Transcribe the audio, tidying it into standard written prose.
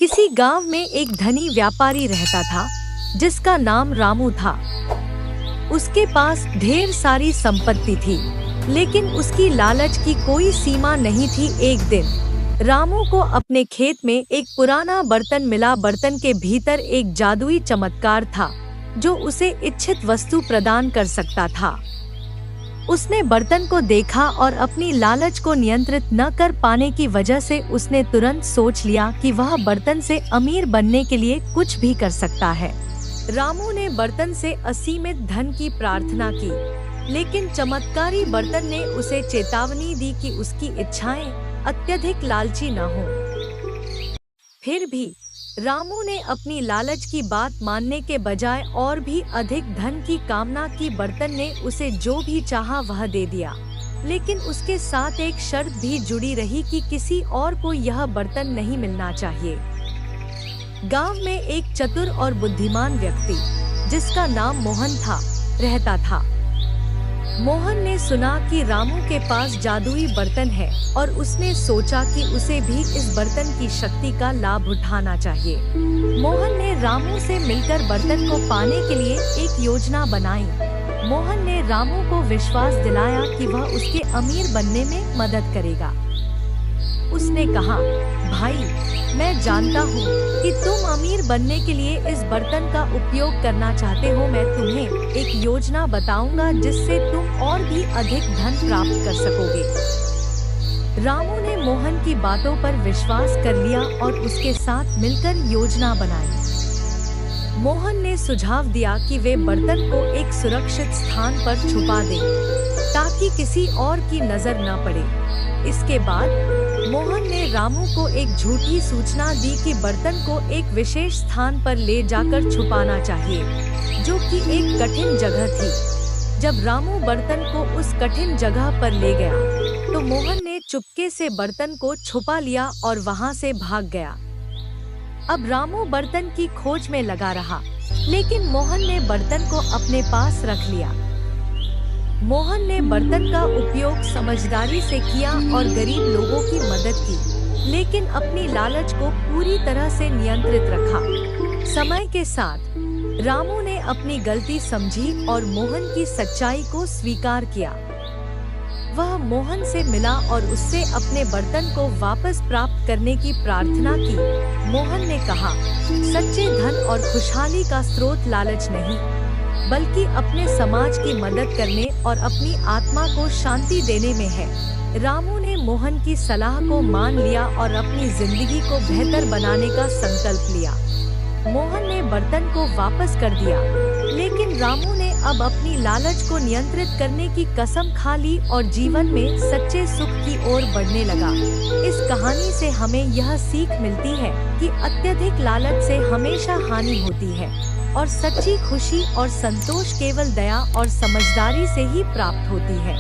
किसी गांव में एक धनी व्यापारी रहता था जिसका नाम रामू था। उसके पास ढेर सारी संपत्ति थी, लेकिन उसकी लालच की कोई सीमा नहीं थी। एक दिन रामू को अपने खेत में एक पुराना बर्तन मिला। बर्तन के भीतर एक जादुई चमत्कार था जो उसे इच्छित वस्तु प्रदान कर सकता था। उसने बर्तन को देखा और अपनी लालच को नियंत्रित न कर पाने की वजह से उसने तुरंत सोच लिया कि वह बर्तन से अमीर बनने के लिए कुछ भी कर सकता है। रामू ने बर्तन से असीमित धन की प्रार्थना की, लेकिन चमत्कारी बर्तन ने उसे चेतावनी दी कि उसकी इच्छाएं अत्यधिक लालची न हो। फिर भी रामू ने अपनी लालच की बात मानने के बजाय और भी अधिक धन की कामना की। बर्तन ने उसे जो भी चाहा वह दे दिया, लेकिन उसके साथ एक शर्त भी जुड़ी रही कि किसी और को यह बर्तन नहीं मिलना चाहिए। गांव में एक चतुर और बुद्धिमान व्यक्ति जिसका नाम मोहन था रहता था। मोहन ने सुना कि रामू के पास जादुई बर्तन है और उसने सोचा कि उसे भी इस बर्तन की शक्ति का लाभ उठाना चाहिए। मोहन ने रामू से मिलकर बर्तन को पाने के लिए एक योजना बनाई। मोहन ने रामू को विश्वास दिलाया कि वह उसके अमीर बनने में मदद करेगा। उसने कहा, भाई, मैं जानता हूँ कि तुम अमीर बनने के लिए इस बर्तन का उपयोग करना चाहते हो। मैं तुम्हें एक योजना बताऊंगा जिससे तुम और भी अधिक धन प्राप्त कर सकोगे। रामू ने मोहन की बातों पर विश्वास कर लिया और उसके साथ मिलकर योजना बनाई। मोहन ने सुझाव दिया कि वे बर्तन को एक सुरक्षित स्थान पर छुपा दें ताकि किसी और की नजर न पड़े। इसके बाद मोहन ने रामू को एक झूठी सूचना दी कि बर्तन को एक विशेष स्थान पर ले जाकर छुपाना चाहिए, जो कि एक कठिन जगह थी। जब रामू बर्तन को उस कठिन जगह पर ले गया, तो मोहन ने चुपके से बर्तन को छुपा लिया और वहां से भाग गया। अब रामू बर्तन की खोज में लगा रहा, लेकिन मोहन ने बर्तन को अपने पास रख लिया। मोहन ने बर्तन का उपयोग समझदारी से किया और गरीब लोगों की मदद की, लेकिन अपनी लालच को पूरी तरह से नियंत्रित रखा। समय के साथ रामू ने अपनी गलती समझी और मोहन की सच्चाई को स्वीकार किया। वह मोहन से मिला और उससे अपने बर्तन को वापस प्राप्त करने की प्रार्थना की। मोहन ने कहा, सच्चे धन और खुशहाली का स्रोत लालच नहीं, बल्कि अपने समाज की मदद करने और अपनी आत्मा को शांति देने में है। रामू ने मोहन की सलाह को मान लिया और अपनी जिंदगी को बेहतर बनाने का संकल्प लिया। मोहन ने बर्तन को वापस कर दिया, लेकिन रामू ने अब अपनी लालच को नियंत्रित करने की कसम खा ली और जीवन में सच्चे सुख की ओर बढ़ने लगा। इस कहानी से हमें यह सीख मिलती है कि अत्यधिक लालच से हमेशा हानि होती है और सच्ची खुशी और संतोष केवल दया और समझदारी से ही प्राप्त होती है।